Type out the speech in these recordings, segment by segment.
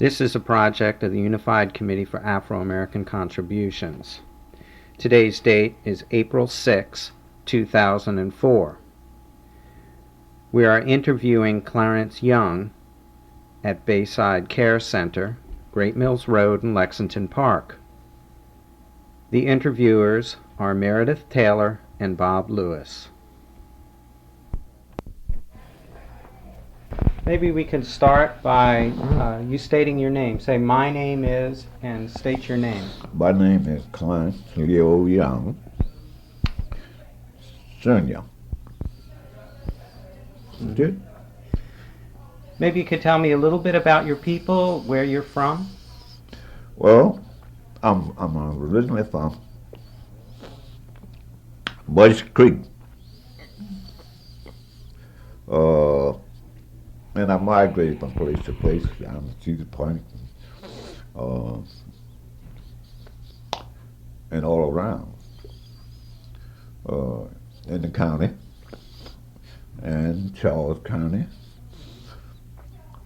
This is a project of the Unified Committee for Afro-American Contributions. Today's date is April 6, 2004. We are interviewing Clarence Young at Bayside Care Center, Great Mills Road in Lexington Park. The interviewers are Merideth Taylor and Bob Lewis. Maybe we could start by you stating your name. Say, my name is, and state your name. My name is Clarence Leo Young, Sr. Good. Maybe you could tell me a little bit about your people, where you're from. Well, I'm originally from Budge Creek. And I migrated from place to place. I'm at Cedar Point, and all around in the county and Charles County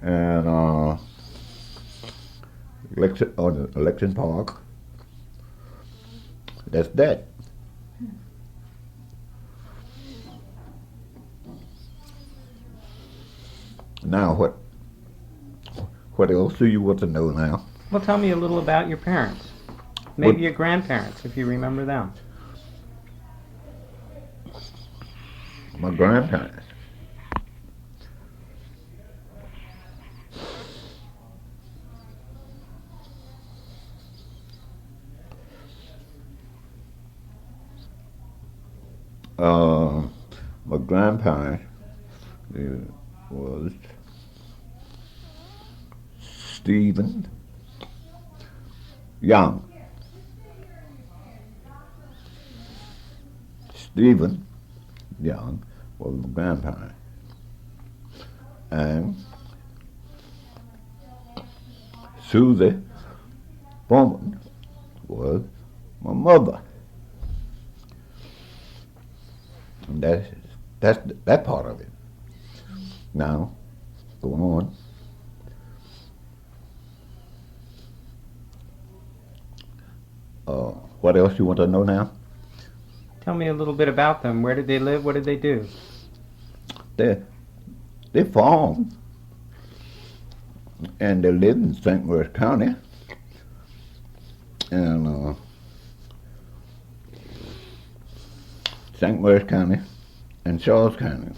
and Election Park. That's that. Now, what else do you want to know now? Well, tell me a little about your parents. Maybe your grandparents, if you remember them. My grandparents. My grandparents was Stephen Young. Stephen Young was my grandparent, and Susie Bowman was my mother. And that's that part of it. Now, go on. What else you want to know now? Tell me a little bit about them. Where did they live? What did they do? They farmed, and they lived in St. Louis County, and St. Louis County and Charles County.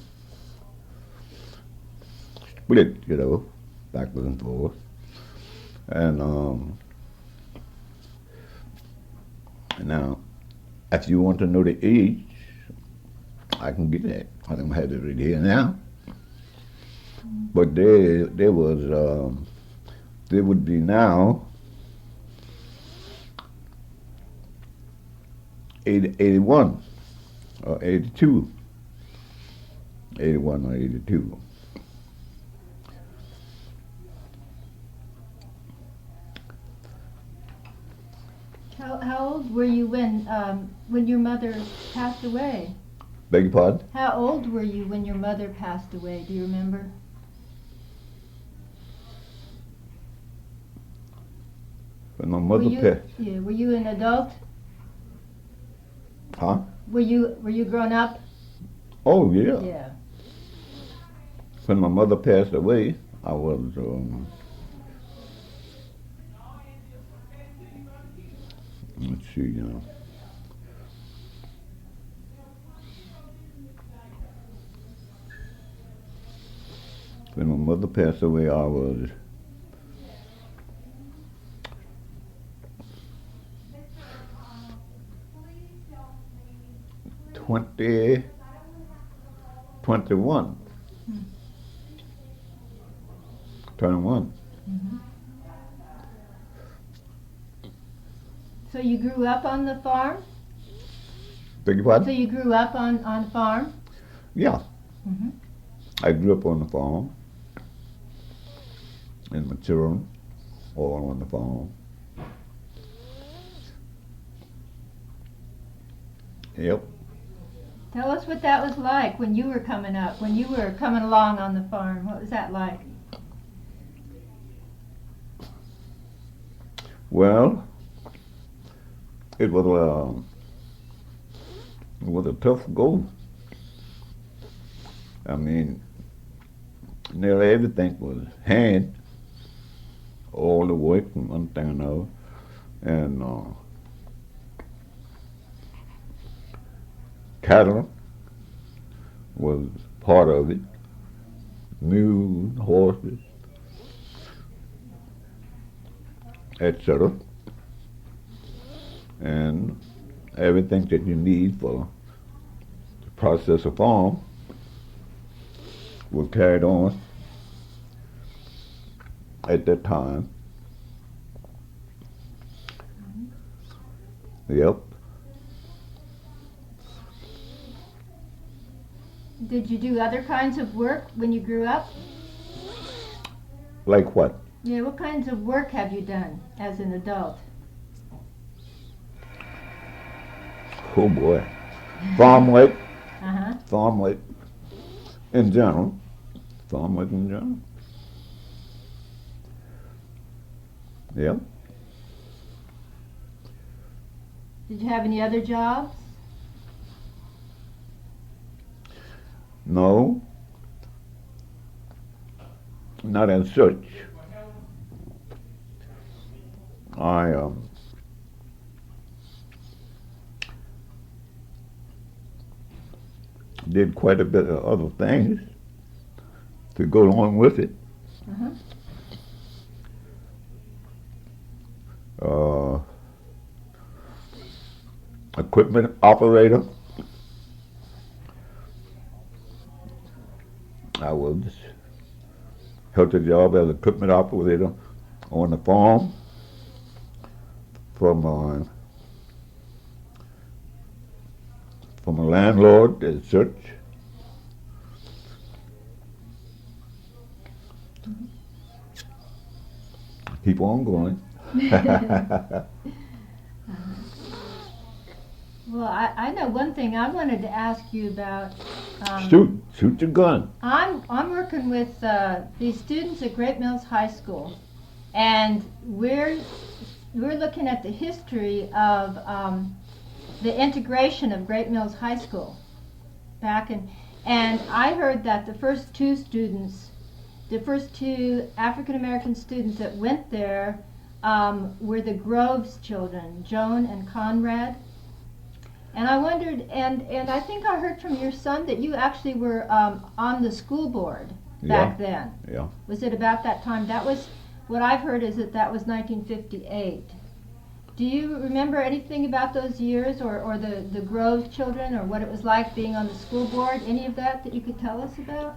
Split, you know, backwards and forth. And now, if you want to know the age, I can get that. I don't have it right here now. But they would be now 81 or 82. 81 or 82. How old were you when your mother passed away? Beg your pardon? How old were you when your mother passed away? Do you remember? When my mother passed. Yeah. Were you an adult? Huh? Were you grown up? Oh yeah. Yeah. When my mother passed away, I was let's see, you know. When my mother passed away, I was 21. 21. Mm-hmm. So you grew up on the farm? Beg your pardon? So you grew up on the farm? Yeah. Mm-hmm. I grew up on the farm, and my children all on the farm. Yep. Tell us what that was like when you were coming up, when you were coming along on the farm. What was that like? Well, it was a tough go. I mean, nearly everything was hand, all the work and one thing or another, and cattle was part of it, mules, horses, etc., and everything that you need for the process of farm was carried on at that time. Yep. Did you do other kinds of work when you grew up? Like what? Yeah, what kinds of work have you done as an adult? Oh boy. Farm work, Uh-huh. farm work in general. Farm work in general. Yep. Did you have any other jobs? No, not as such. I did quite a bit of other things to go along with it. Uh-huh. Equipment operator. I was held a job as equipment operator on the farm from a landlord as such. Keep on going. Well, I know one thing I wanted to ask you about. Shoot your gun. I'm working with these students at Great Mills High School, and we're looking at the history of the integration of Great Mills High School back in, and I heard that the first two African-American students that went there were the Groves children, Joan and Conrad. And I wondered, and I think I heard from your son that you actually were on the school board back then. Yeah. Was it about that time? That was, what I've heard is that was 1958. Do you remember anything about those years, or the Groves children, or what it was like being on the school board? Any of that you could tell us about?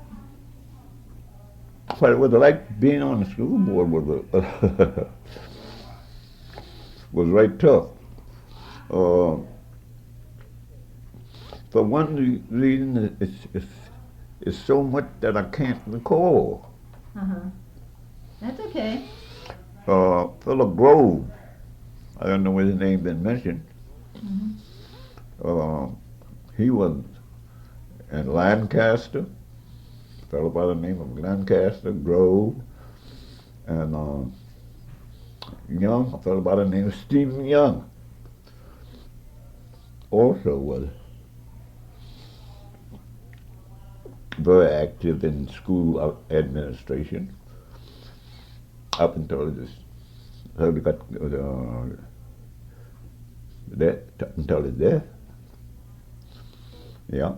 What it was like being on the school board was right tough. For one reason, it's so much that I can't recall. Uh-huh. That's okay. Philip Grove, I don't know whether his name been mentioned. Mm-hmm. He was in Lancaster, a fellow by the name of Lancaster, Grove, and Young, a fellow by the name of Stephen Young, also was very active in school administration up until his death. Yeah.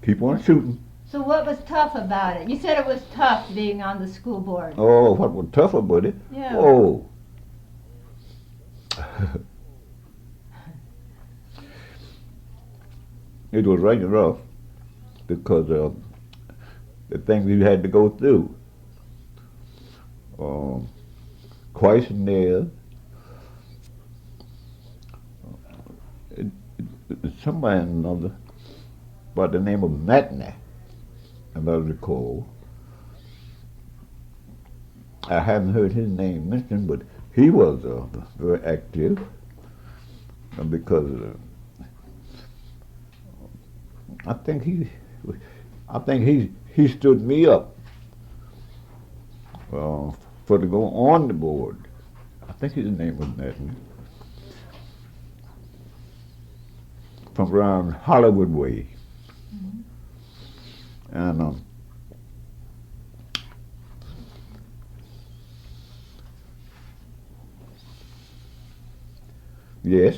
Keep on shooting. So what was tough about it? You said it was tough being on the school board. Oh, what was tough about it? Yeah. Oh. It was right rough because of the things we had to go through. Questionnaires. Somebody another by the name of Matney, as I recall. I haven't heard his name mentioned, but he was very active because I think he stood me up for to go on the board. I think his name was Nathan. From around Hollywood way. And yes,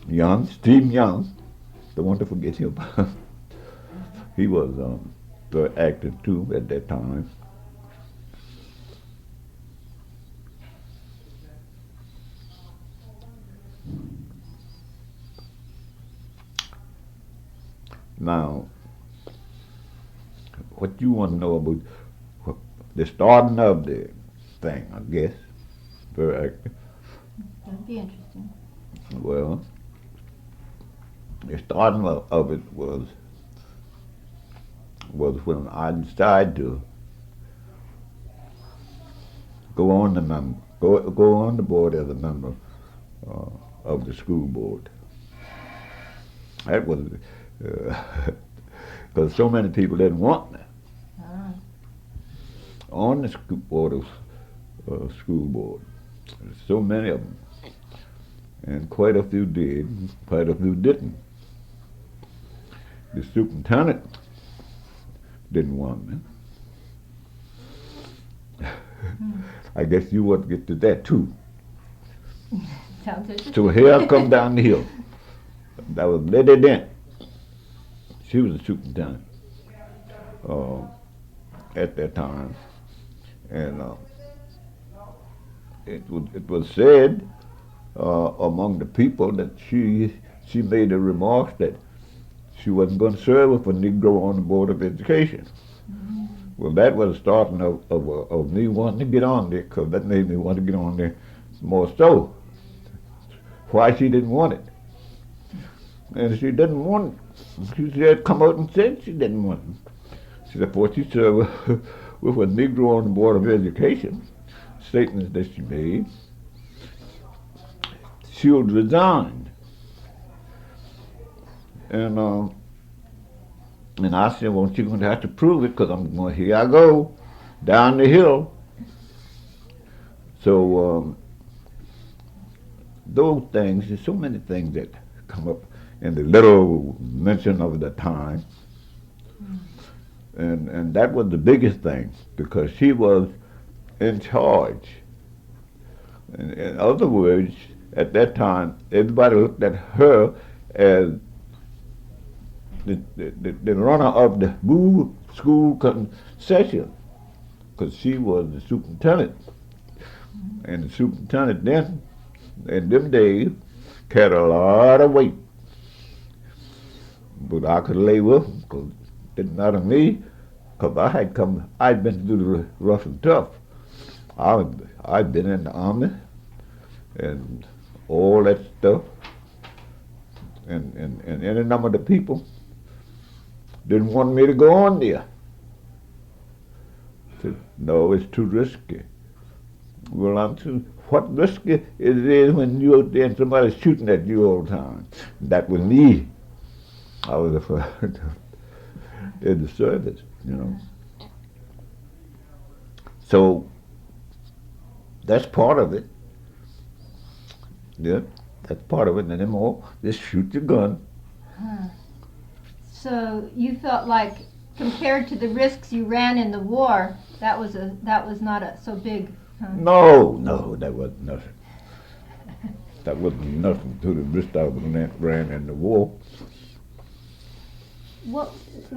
Young, Steve Young, don't want to forget him. He was very active too at that time. Now, what you want to know about the starting of the thing, I guess, very active. That'd be interesting. Well, the starting of it was when I decided to go on the board as a member of the school board. That was because so many people didn't want me on the school board. There's so many of them, and quite a few did, quite a few didn't. The superintendent didn't want me. I guess you want to get to that too. Sounds interesting. So here I come down the hill. That was Lettie Dent. She was the superintendent at that time, and it was said among the people that she made a remark that she wasn't going to serve with a Negro on the Board of Education. Well, that was the starting of me wanting to get on there, because that made me want to get on there more so. Why she didn't want it. And she didn't want it. She said, come out and said she didn't want it. She said, before she served with a Negro on the Board of Education, statements that she made, she would resign. And I said, well, she's going to have to prove it, because I'm going, here I go, down the hill. So those things, there's so many things that come up in the little mention of the time. And that was the biggest thing, because she was in charge. In other words, at that time, everybody looked at her as the runner of the school concession, because she was the superintendent. And the superintendent then, in them days, carried a lot of weight. But I could lay with them, because it didn't matter to me, because I'd been through the rough and tough. I'd been in the army and all that stuff, and any number of the people didn't want me to go on there. I said, no, it's too risky. Well, what risky it is when you're out there and somebody's shooting at you all the time. That was me. I was in the service, you know. So that's part of it. Yeah, that's part of it. And then more, just shoot your gun. So you felt like, compared to the risks you ran in the war, that was not so big. Huh? No, that wasn't nothing. That wasn't nothing to the risk I ran in the war. What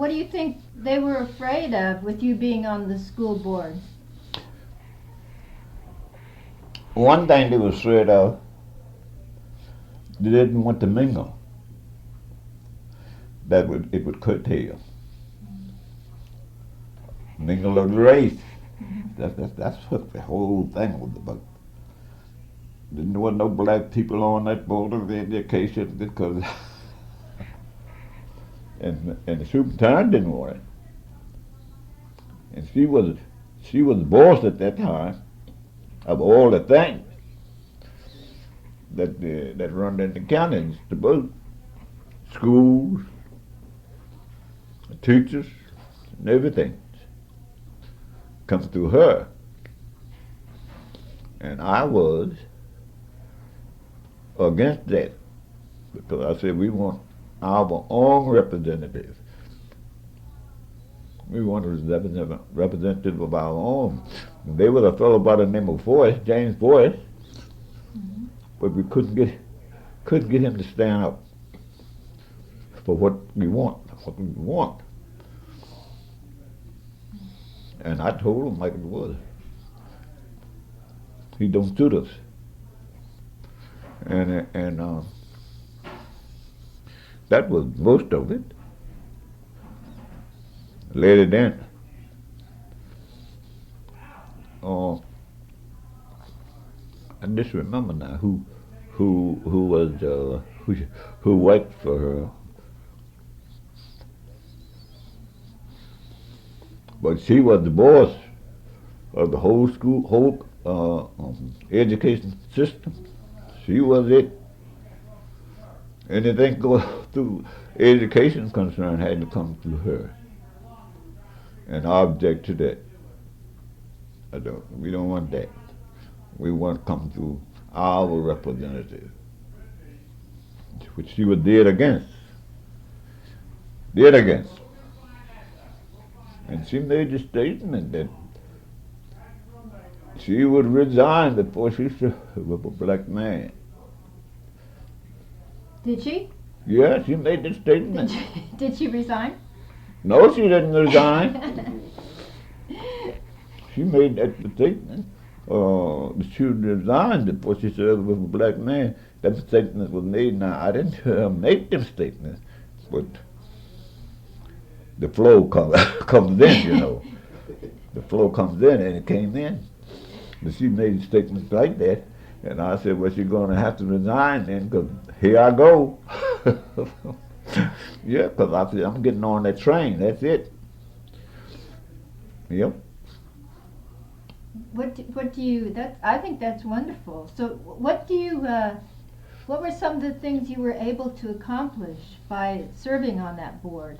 do you think they were afraid of with you being on the school board? One thing they were afraid of, they didn't want to mingle. It would curtail. Mingle of the race. That's what the whole thing was about. Didn't want no black people on that board of education, because and the superintendent didn't want it. And she was the boss at that time of all the things that run in the counties, the both schools, teachers, and everything. come through her. And I was against that because I said we want our own representatives. We want a representative of our own. And they was a fellow by the name of Voice, James Voice, but we couldn't get him to stand up for what we want. And I told him like it was. He don't suit us. And that was most of it. Lettie Dent. I just remember now who was who worked for her. But she was the boss of the whole school, education system. She was it. Anything go through education concern had to come through her. And I object to that. We don't want that. We want to come through our representative, which she was dead against. And she made the statement that she would resign before she served with a black man. Did she? Yeah, she made the statement. Did she resign? No, she didn't resign. She made that statement. She would resign before she served with a black man. That statement was made. Now, I didn't hear her make them statements, but the flow comes in, you know. The flow comes in, and it came in. But she made statements like that, and I said, well, she's going to have to resign then, because here I go. Yeah, because I said, I'm getting on that train, that's it. Yep. I think that's wonderful. So what were some of the things you were able to accomplish by serving on that board?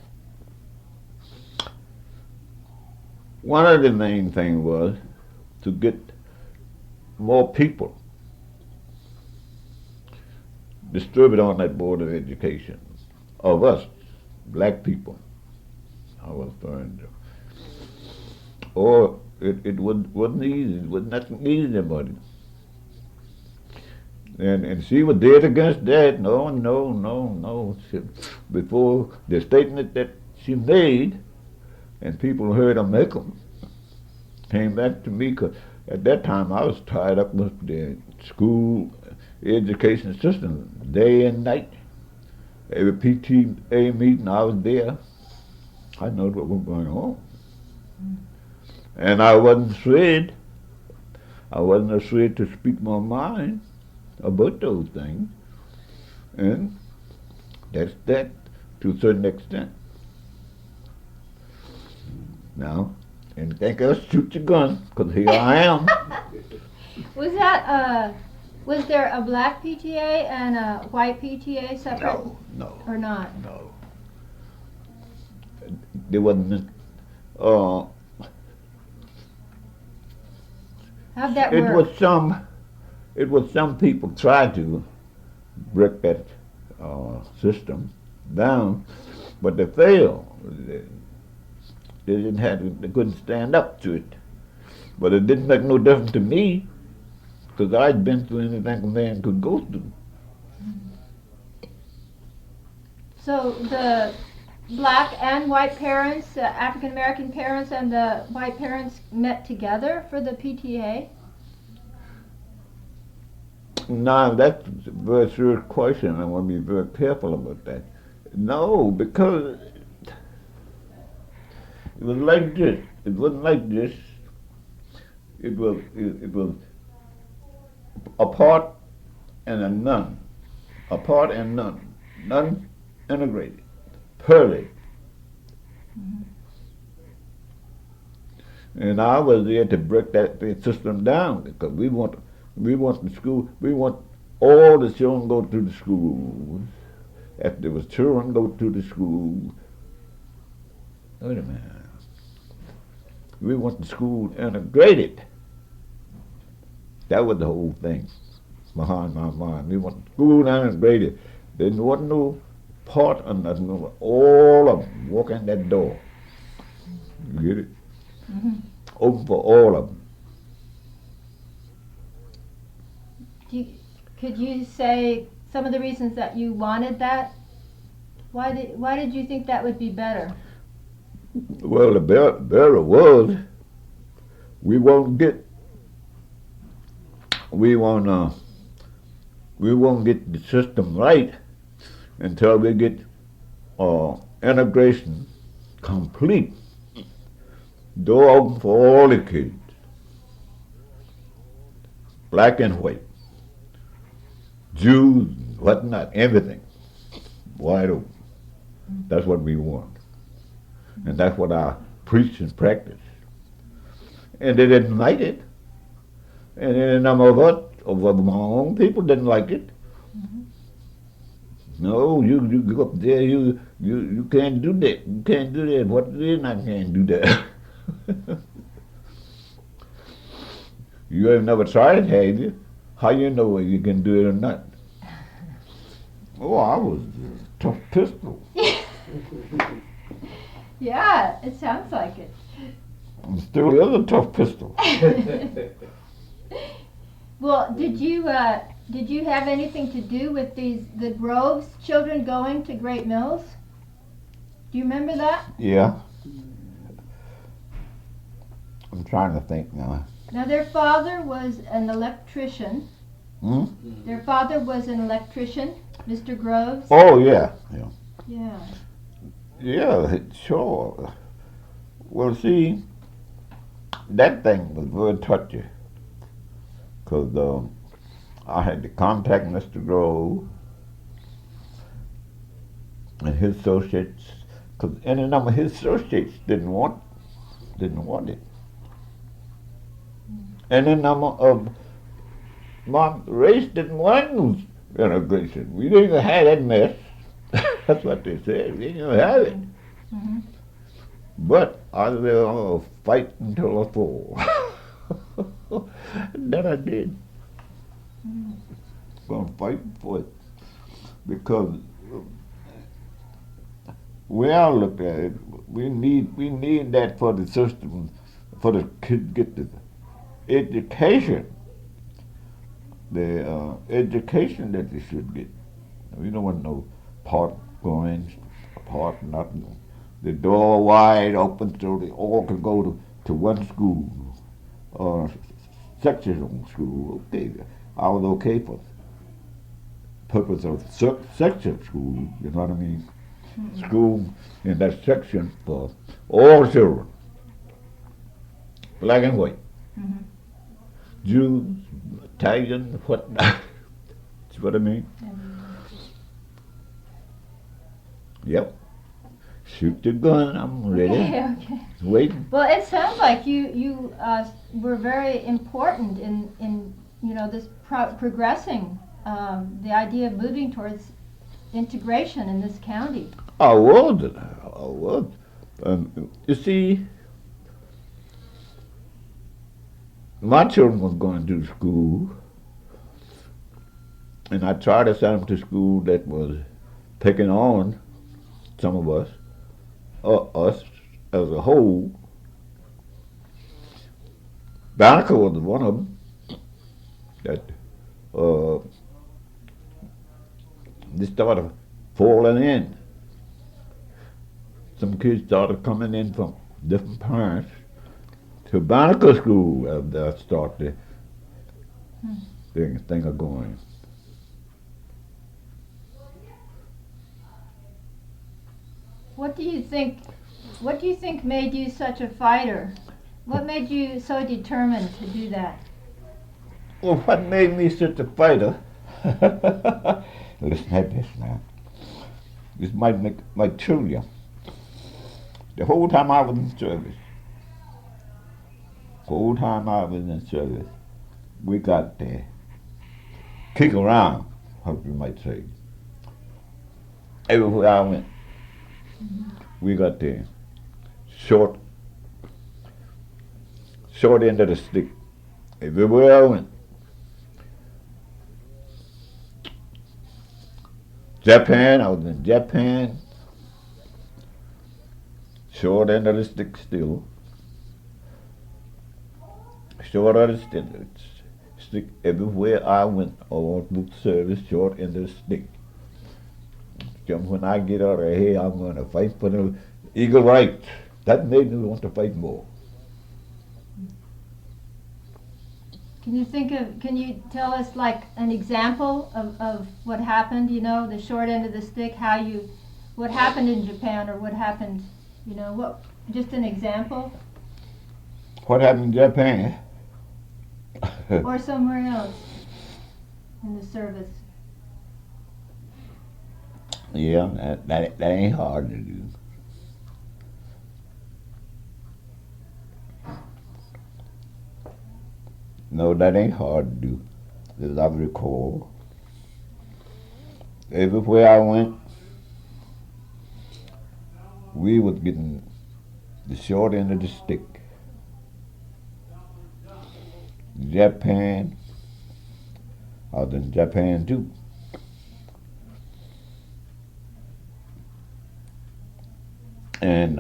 One of the main things was to get more people distributed on that board of education, of us, black people, I was referring to. Or it wasn't easy, it was nothing easy about it. And she was dead against that. No. Before the statement that she made, and people heard her make them, came back to me, because at that time I was tied up with the school education system, day and night. Every PTA meeting I was there. I know what was going on. And I wasn't afraid. I wasn't afraid to speak my mind about those things. And that's that to a certain extent. Now, anything else, shoot your gun, because here I am. Was there a black PTA and a white PTA separate? No. Or not? No. There wasn't. How'd that it work? was some people tried to break that system down, but they failed. They couldn't stand up to it. But it didn't make no difference to me, because I'd been through anything a man could go through. So the black and white parents, African-American parents and the white parents met together for the PTA? Now, that's a very serious question. I want to be very careful about that. No, because it was like this. It wasn't like this. It was a part and a none. A part and none. None integrated. Pearly. And I was there to break that system down, because we want the school, we want all the children go to the schools. If there was children go to the school, wait a minute. We want the school integrated. That was the whole thing behind my mind. We want the school integrated. There wasn't no part of nothing. All of them walk in that door. You get it? Mm-hmm. Open for all of them. Could you say some of the reasons that you wanted that? Why did you think that would be better? Well, the better was we won't get the system right until we get integration complete. Door open for all the kids, black and white, Jews, whatnot, everything, wide open. That's what we want. And that's what I preach and practice. And they didn't like it. And then a number of us, of my own people, didn't like it. Mm-hmm. No, you go up there, you can't do that. You can't do that. What reason I can't do that? You have never tried it, have you? How you know whether you can do it or not? Oh, I was a tough pistol. Yeah, it sounds like it. I'm still the other tough pistol. Well, did you have anything to do with the Groves children going to Great Mills? Do you remember that? Yeah. I'm trying to think now. Now, their father was an electrician. Hmm? Their father was an electrician, Mr. Groves. Oh, yeah. Yeah. Yeah. Yeah, sure. Well, see, that thing was very touchy. Because I had to contact Mr. Grove and his associates, because any number of his associates didn't want it. Any number of my race didn't want integration. We didn't even have that mess. That's what they said. We didn't even have it. Mm-hmm. But I was going to fight until I fall. That I did. Mm-hmm. Going to fight for it. Because we all look at it, we need that for the system, for the kids to get the education. The education that they should get. We don't want no part going, part nothing. The door wide open so they all can go to one school or section of school. Okay, I was okay for purpose of section school. You know what I mean? Mm-hmm. School in that section for all children, black and white, Mm-hmm. Jews, Italian, whatnot. See what I mean? Yep. Shoot the gun. I'm ready. Okay. Waiting. Well, it sounds like you were very important in this progressing the idea of moving towards integration in this county. I was. You see, my children was going to school, and I tried to send them to school that was taking on some of us as a whole. Banneker was one of them that they started falling in. Some kids started coming in from different parents to Banneker School as they started the thing of going. What do you think made you such a fighter? What made you so determined to do that? Well, what made me such a fighter? Listen at this now. This might chill you. The whole time I was in service, we got to kick around, how you might say. Everywhere I went, we got the short short end of the stick everywhere I went. Japan, I was in Japan. Short end of the stick still. Short end of the stick everywhere I went. All boot service, short end of the stick. When I get out of here, I'm going to fight for the eagle right. That made me want to fight more. Can you tell us like an example of what happened, you know, the short end of the stick, what happened in Japan or what happened, you know, just an example? What happened in Japan? Or somewhere else in the service. Yeah, that ain't hard to do. No, that ain't hard to do, as I recall. Everywhere I went, we was getting the short end of the stick. Japan, I was in Japan too. And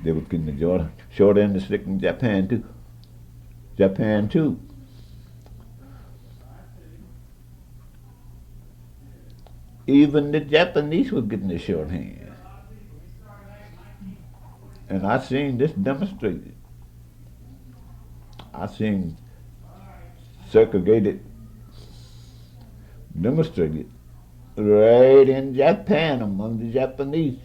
they was getting the short end of the stick in Japan too. Japan too. Even the Japanese was getting the short hand. And I seen this demonstrated. I seen segregated demonstrated right in Japan among the Japanese.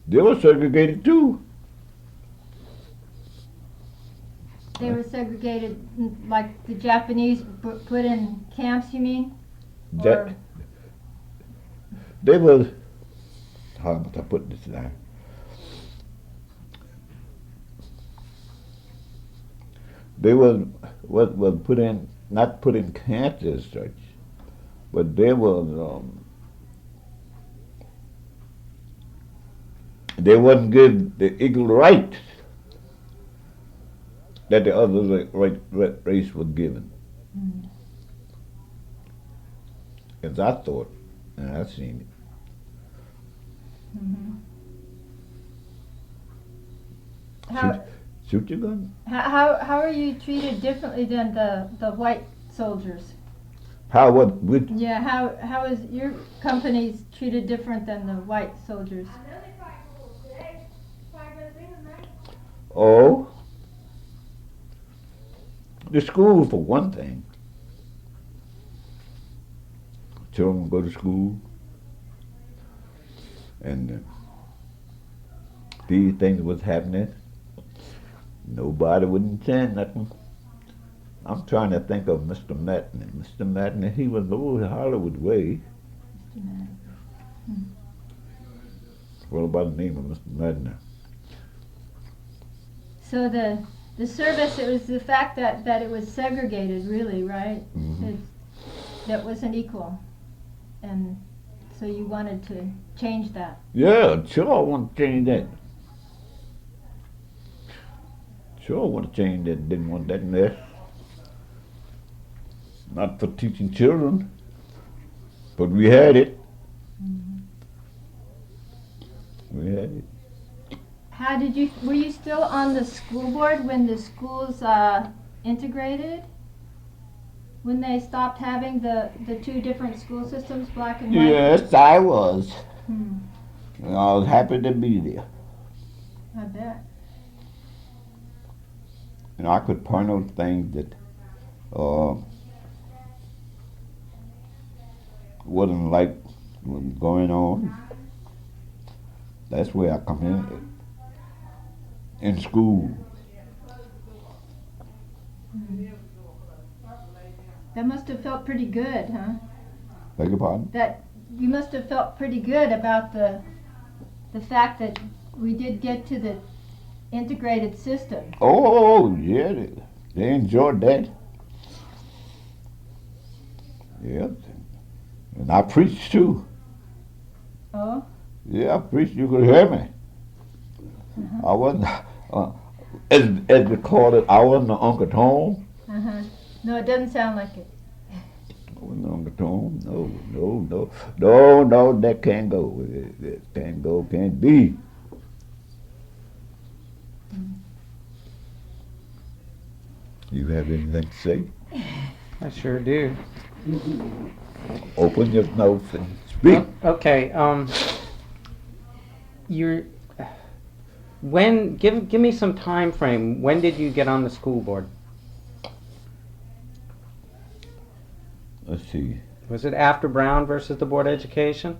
They were segregated too. They were segregated, like the Japanese put in camps, you mean? They were, how must I put this down? They was put in, not put in camps as such, but they wasn't given the equal rights that the other race was given. As I thought, and I seen it. Shoot your gun. How are you treated differently than the white soldiers? Yeah, how is your companies treated different than the white soldiers? Oh, the school for one thing. Children go to school, and these things was happening. Nobody wouldn't say nothing. I'm trying to think of Mr. Madden. Mr. Madden, he was over Hollywood way. Mr. Madden. What about the name of Mr. Madden? So the service, it was the fact that it was segregated, really, right? That wasn't equal, and so you wanted to change that. Yeah, sure, I want to change that. Sure, I want to change that. Didn't want that in there. Not for teaching children, but we had it. We had it. Were you still on the school board when the schools integrated? When they stopped having the two different school systems, black and white? Yes, I was. And I was happy to be there. I bet. And I could point out things that wasn't like what was going on. That's where I come in school. That must have felt pretty good, huh? Beg your pardon? That you must have felt pretty good about the fact that we did get to the integrated system. Oh, yeah, they enjoyed that. Yeah, and I preached too. Oh? Yeah, preach, you could hear me. I wasn't, as they call it, I wasn't Uncle Tom. No, it doesn't sound like it. I wasn't Uncle Tom. No, that can't go. It can't go, can't be. You have anything to say? I sure do. Open your mouth and speak. Okay. You're. When give me some time frame. When did you get on the school board? Let's see. Was it after Brown versus the Board of Education?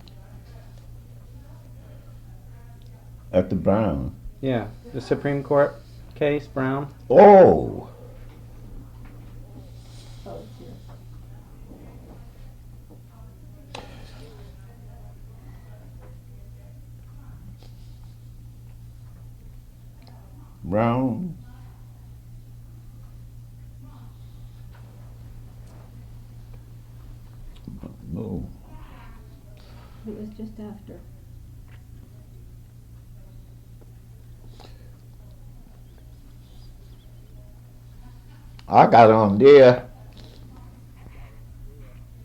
After Brown. Yeah, the Supreme Court case, Brown. Oh, Brown. No. It was just after. I got on there.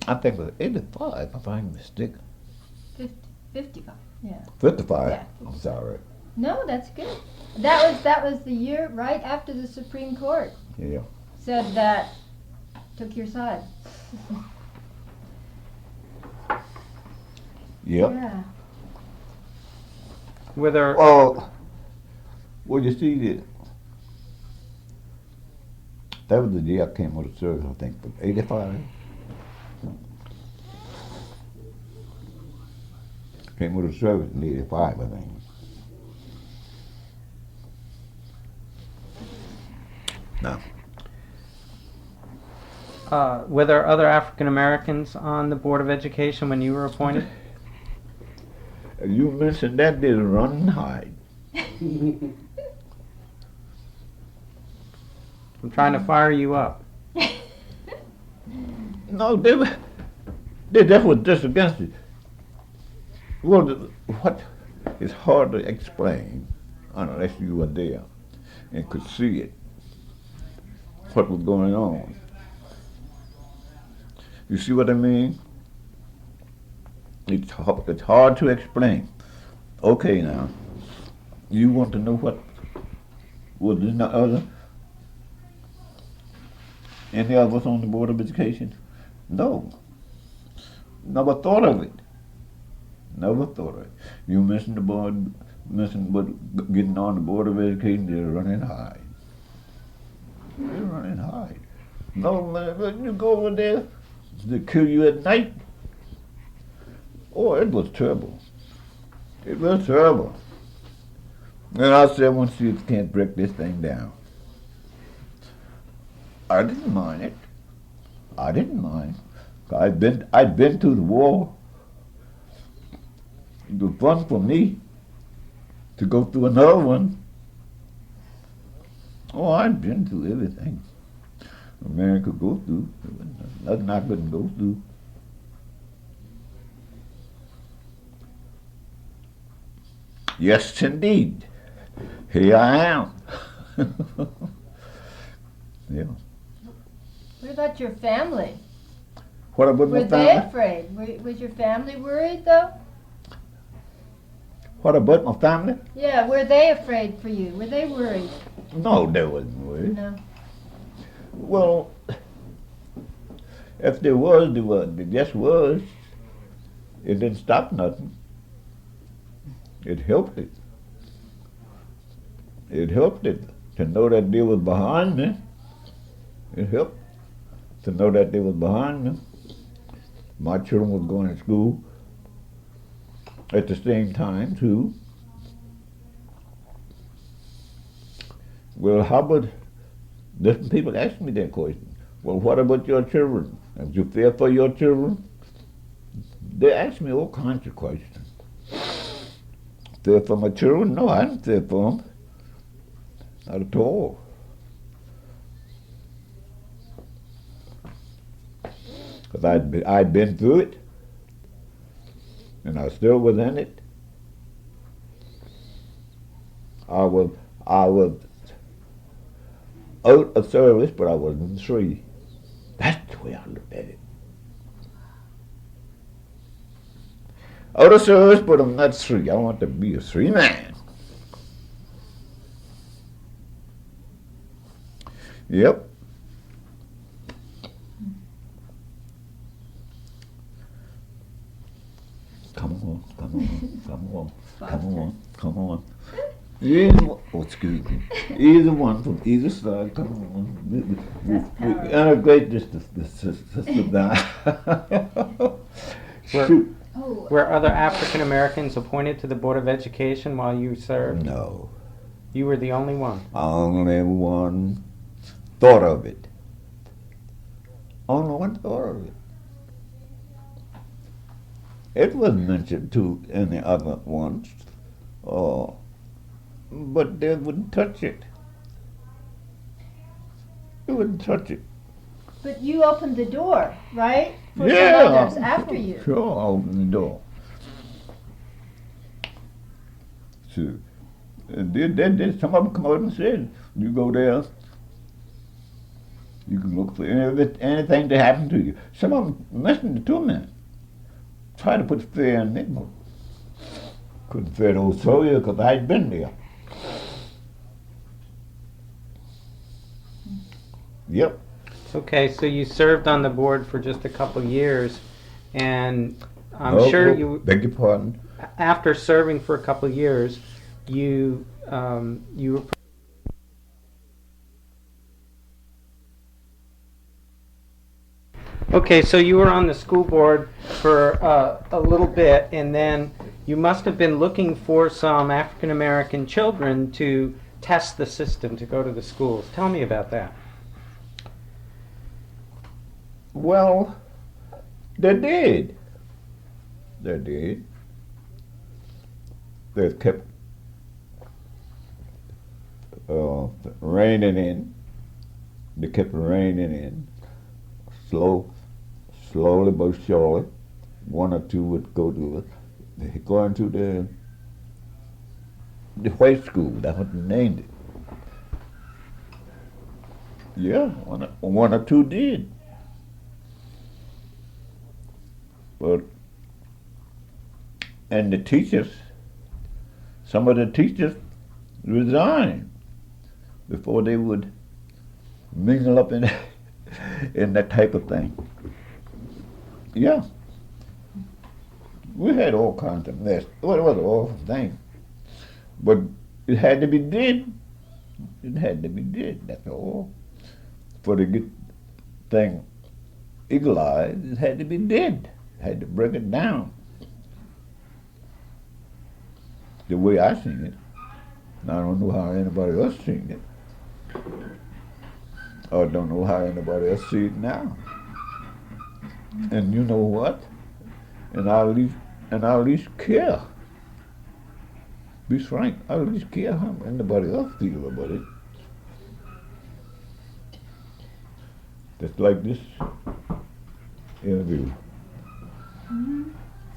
I think it was 85, if I'm mistaken. 55. Yeah. 55. Yeah. I'm sorry. No, that's good. That was the year right after the Supreme Court Yeah. said that, took your side. Yep. Yeah. Were there Well, you see, that was the year I came out of service, I think, but 85. Came out of service in 85, I think. No. were there other African Americans on the Board of Education when you were appointed? You mentioned that, they run and hide. I'm trying to fire you up. No, that was just against it. Well, what is hard to explain unless you were there and could see it, what was going on. You see what I mean? It's hard to explain. Okay, now, you want to know what was in the other? Any of us on the Board of Education? No. Never thought of it. Never thought of it. You mentioned the board, mentioned what getting on the Board of Education, they're running high. They're running high. No, man, when you go over there, they kill you at night. Oh, it was terrible. It was terrible. And I said, once you can't break this thing down. I didn't mind it. I didn't mind. I'd been through the war. It was fun for me to go through another one. Oh, I'd been through everything a man could go through. There was nothing I couldn't go through. Yes, indeed. Here I am. Yeah. What about your family? What about Were my they family? afraid? Was your family worried though? What about my family? Yeah, were they afraid for you? Were they worried? No, they wasn't worried. No. Well, if there was, there was. There just was. It didn't stop nothing. It helped it. It helped it to know that they was behind me. It helped to know that they was behind me. My children was going to school at the same time too. Well, how about different people ask me that question? Well, what about your children? Have you fear for your children? They ask me all kinds of questions. Fear for my children? No, I didn't fear for them. Not at all. Because I'd been through it, and I still was in it. I was out of service, but I wasn't free. That's the way I looked at it. Out of service, but I'm not free. I want to be a free man. Yep. Come on, come on, come on, come on, come on. Excuse me. Either one from either side, come on. We integrate this system down. Shoot. Were other African Americans appointed to the Board of Education while you served? No. You were the only one. Only one thought of it. Only one thought of it. It wasn't mentioned to any other ones, but they wouldn't touch it. They wouldn't touch it. But you opened the door, right? For Yeah, some others after you. Sure, I opened the door. So, and then some of them come out and said, you go there, you can look for anything that happened to you. Some of them listened to me. Try to put fear in me. Couldn't fear those soldiers because I'd been there. Yep. Okay, so you served on the board for just a couple years, and I'm sure you. Beg your pardon. After serving for a couple years, you were. Okay, so you were on the school board for a little bit, and then you must have been looking for some African American children to test the system to go to the schools. Tell me about that. Well, they did. They did. They kept raining in. They kept raining in. Slowly but surely, one or two would go into the white school. That's what they named it. Yeah, one or two did. But and the teachers, some of the teachers resigned before they would mingle up in in that type of thing. Yeah. We had all kinds of mess. Well, it was an awful thing. But it had to be did. It had to be did, that's all. For to get thing equalized, it had to be did. Had to break it down. The way I seen it. I don't know how anybody else seen it. I don't know how anybody else see it now. And you know what? And I at least care. Be frank, I at least care how anybody else feel about it. Just like this interview. Mm-hmm.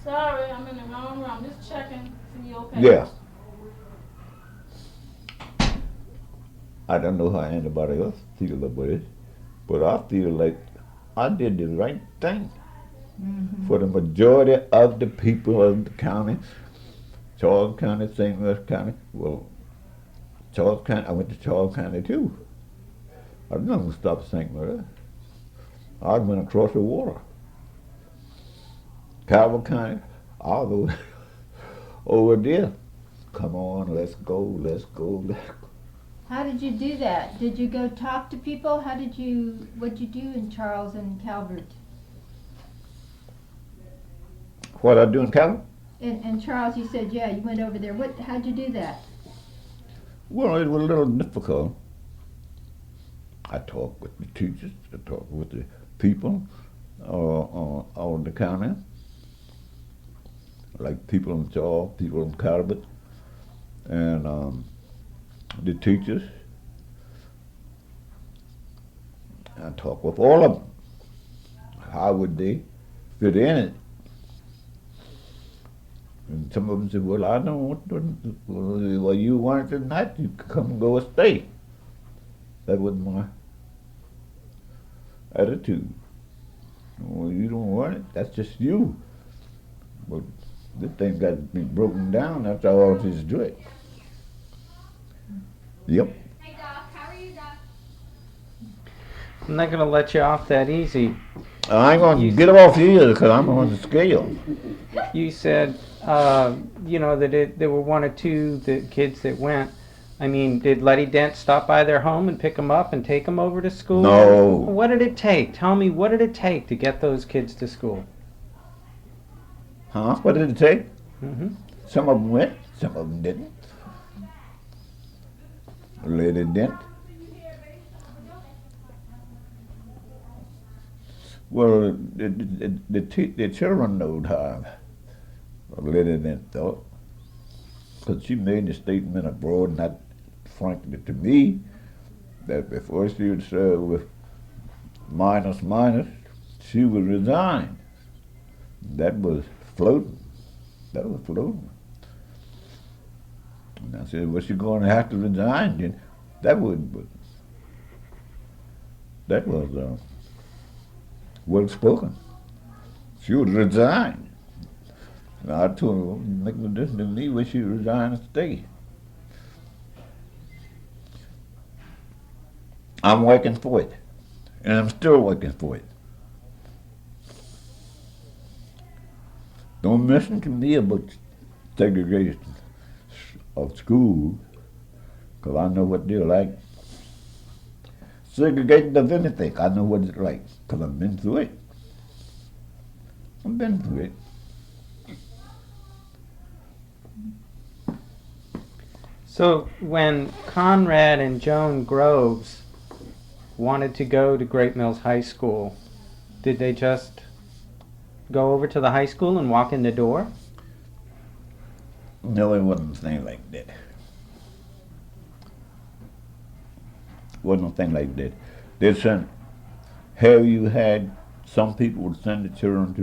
Sorry, I'm in the wrong room. I'm just checking. See you okay? Yeah. I don't know how anybody else feel about it, but I feel like I did the right thing for the majority of the people of the county, Charles County, St. Louis County. Well, Charles County, I went to Charles County too. I didn't stop at St. Louis. I went across the water. Calvert County, all those over there. Come on, let's go, let's go, let's go. How did you do that? Did you go talk to people? What'd you do in Charles and Calvert? What I do in Calvert? And Charles, you said, yeah, you went over there. How'd you do that? Well, it was a little difficult. I talked with the teachers, I talked with the people on the county, like people in Charles, people in Calvert, and the teachers. I talked with all of them. How would they fit in it? And some of them said, well, I don't want to, well, you want it tonight, you can come and go and stay. That was my attitude. Well, you don't want it, that's just you. But this thing got to be broken down after all this do it. Yep. Hey Doc, how are you, Doc? I'm not going to let you off that easy. I ain't gonna get off here because I'm on the scale. You said, that there were one or two the kids that went. I mean, did Lettie Dent stop by their home and pick them up and take them over to school? No. What did it take? Tell me, what did it take to get those kids to school? Huh? What did it take? Mm-hmm. Some of them went, some of them didn't. Lettie Dent. Well, the children knowed how Lettie Dent thought. Because she made a statement abroad, not frankly to me, that before she would serve with minus, she would resign. That was floating. That was floating. And I said, well, she's going to have to resign then. That was well spoken. She would resign. And I told her, well, it make no difference to me when she resign and stay. I'm working for it. And I'm still working for it. Don't listen to me about segregation of schools, because I know what they're like. Segregation of anything, I know what it's like, because I've been through it. I've been through it. So when Conrad and Joan Groves wanted to go to Great Mills High School, did they just go over to the high school and walk in the door? No, it wasn't a thing like that. Wasn't a thing like that. They sent, have you had, some people would send the children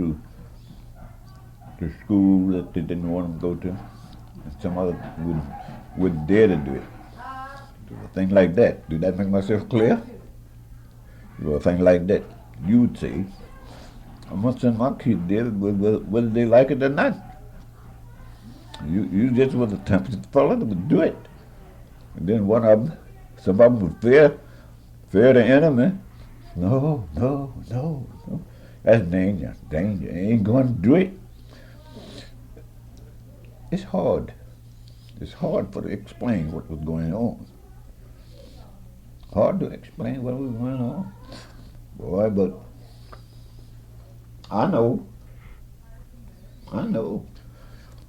to school that they didn't want them to go to, and some others would dare to do it. A thing like that. Did that make myself clear? Well, a thing like that, you would say, I'm gonna send my kids there whether they like it or not. You just was a tempted fella that would do it. And then one of them, some of them would fear the enemy. No. That's danger. I ain't going to do it. It's hard. It's hard to explain what was going on. Hard to explain what was going on. Boy, but I know.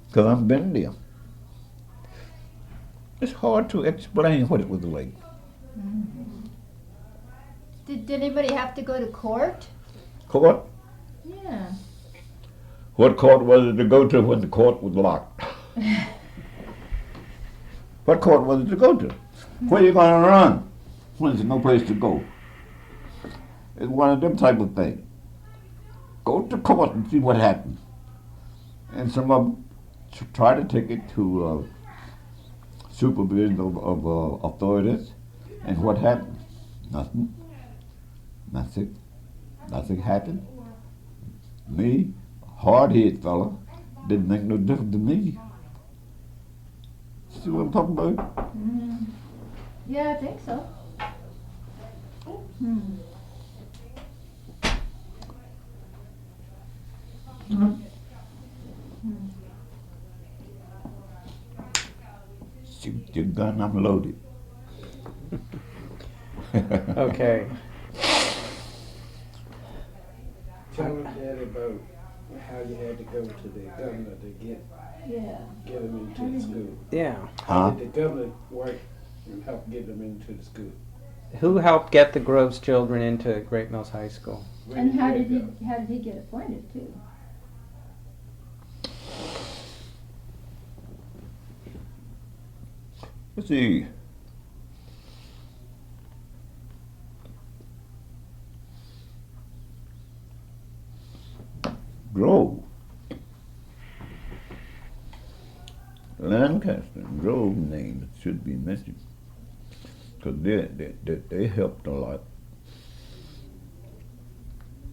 Because I've been there. It's hard to explain what it was like. Mm-hmm. Did anybody have to go to court? Court? Yeah. What court was it to go to when the court was locked? What court was it to go to? Where you going to run when there's no place to go? It's one of them type of things. Go to court and see what happens. And some of them try to take it to supervision of authorities. And what happened? Nothing. Nothing happened. Me, hard-headed fella, didn't make no difference to me. See what I'm talking about? Mm-hmm. Yeah, I think so. Hmm. Shoot your gun, I'm loaded. Okay. Tell me, Daddy, about how you had to go to the governor to get them into the school. Yeah. Huh? Did the governor work and help get them into the school? Who helped get the Groves children into Great Mills High School? And how did he get appointed too? Let's see. Grove. Lancaster and Grove names should be mentioned because they helped a lot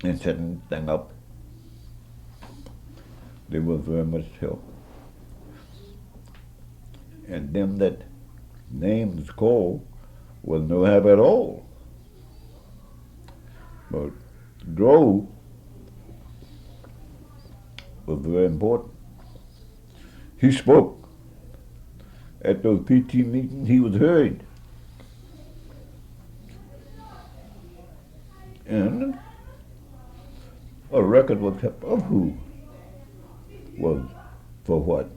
in setting the thing up. They were very much help. And them that names called was no help at all. But Grove was very important. He spoke. At those PT meetings, he was heard. And a record was kept of who was for what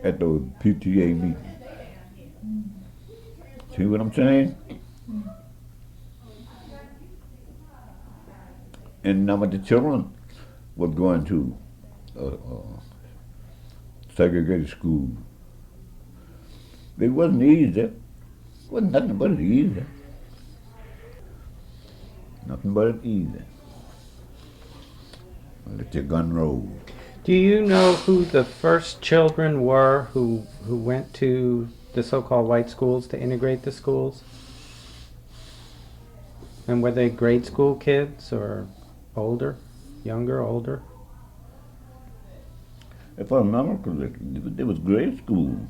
at those PTA meetings. See what I'm saying? And some of the children was going to segregated school. It wasn't easy. It wasn't nothing but easy. Nothing but easy. Let your gun roll. Do you know who the first children were who went to the so-called white schools to integrate the schools? And were they grade school kids or older, younger, older? If I remember correctly, there was grade school.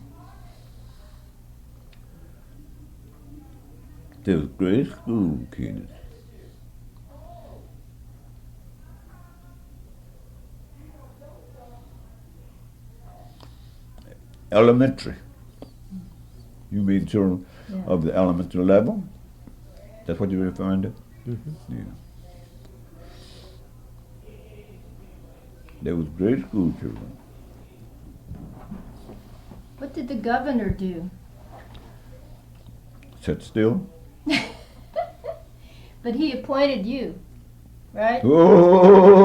There was grade school kids. Elementary. You mean children of the elementary level? That's what you're referring to? Mm-hmm. Yeah. There was grade school children. What did the governor do? Sit still. But he appointed you, right? Oh,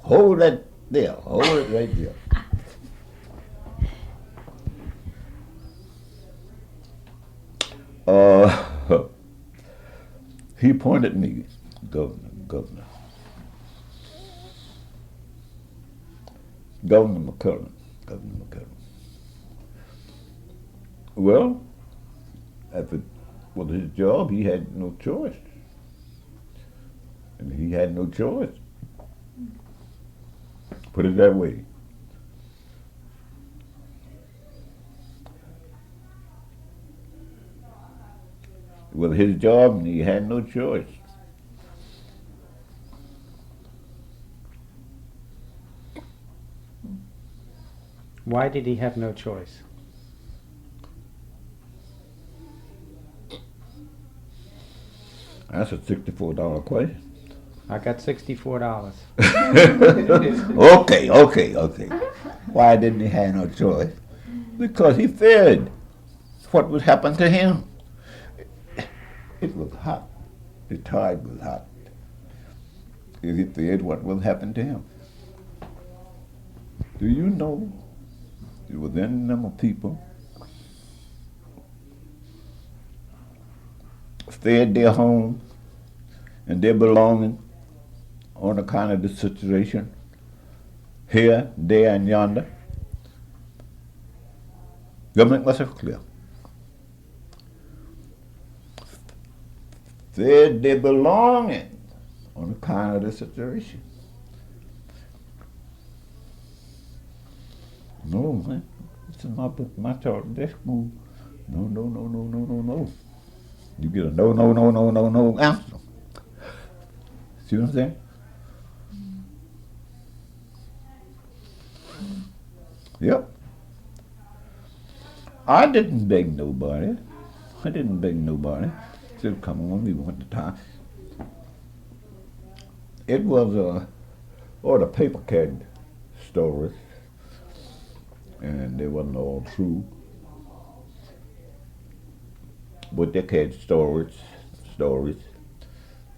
hold that there. Hold it right there. He appointed me governor. Governor McCullen. Well, if it was his job, he had no choice. And he had no choice. Put it that way. It was his job and he had no choice. Why did he have no choice? That's a $64 question. I got $64. Okay. Why didn't he have no choice? Because he feared what would happen to him. It was hot. The tide was hot. He feared what would happen to him. Do you know it was any number of people feared their home and their belongings on account of the situation here, there, and yonder? Government was clear. Feared their belongings on account of the situation. No, man. This is my child. This school. No. You get a no answer. See what I'm saying? Yep. I didn't beg nobody. Said, come on, we want the time. It was the paper cat stories. And they wasn't all true. But they had stories.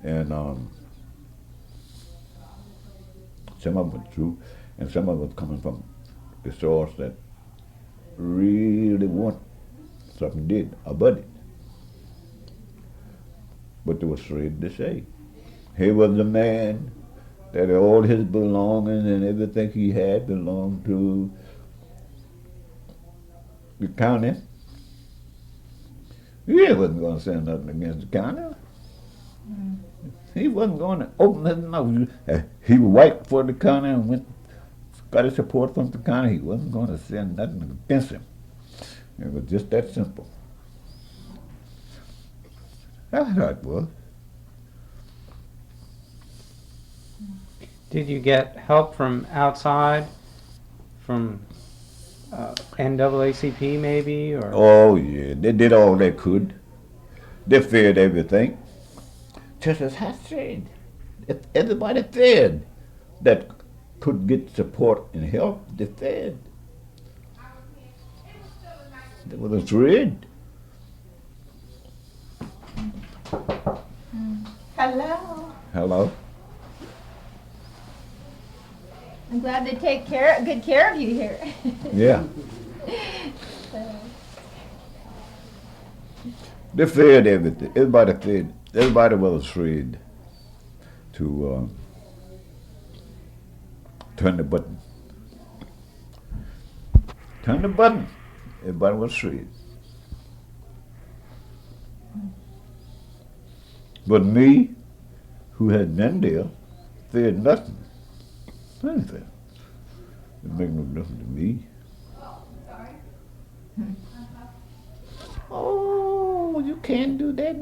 And some of them were true, and some of them coming from the source that really want something did about it. But they were afraid to say. Here was a man that all his belongings and everything he had belonged to the county. He wasn't going to say nothing against the county. He wasn't going to open his mouth. He worked for the county and got his support from the county. He wasn't going to say nothing against him. It was just that simple. That's how it was. Did you get help from outside, from NAACP maybe, or? Oh yeah, they did all they could. They feared everything. Just as I said, if everybody feared that could get support and help, they feared. They were afraid. Hello. Hello? I'm glad they take good care of you here. Yeah. They feared everything. Everybody feared. Everybody was afraid to turn the button. Turn the button. Everybody was afraid. But me, who had been there, feared nothing. Anything. It made no difference to me. Oh, you can't do that.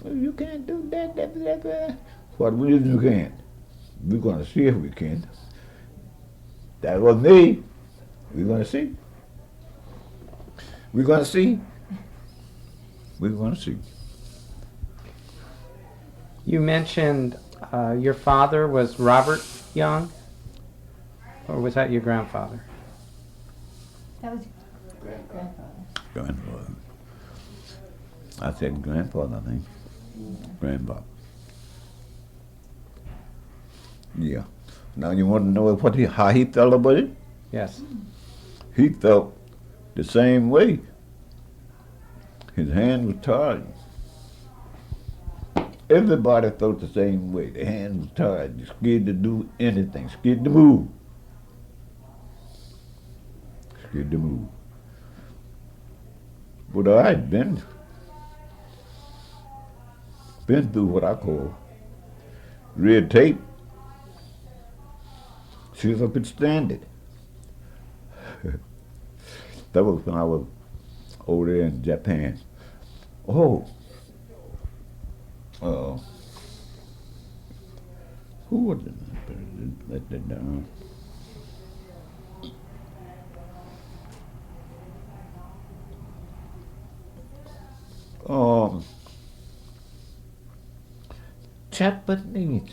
You can't do that. What reason you can't? We're going to see if we can. That was me. We're going to see. We're going to see. We're going to see. You mentioned your father was Robert Young, or was that your grandfather? That was grandfather. Grandfather. I said grandfather, I think. Grandfather. Yeah. Now you want to know how he felt about it? Yes. He felt the same way. His hand was tired. Everybody felt the same way. Their hands was tired. They're scared to do anything. Scared to move. Scared to move. But I had been through what I call red tape. See if I could stand it. That was when I was over there in Japan. Oh. Who was it? Let that down. Japanese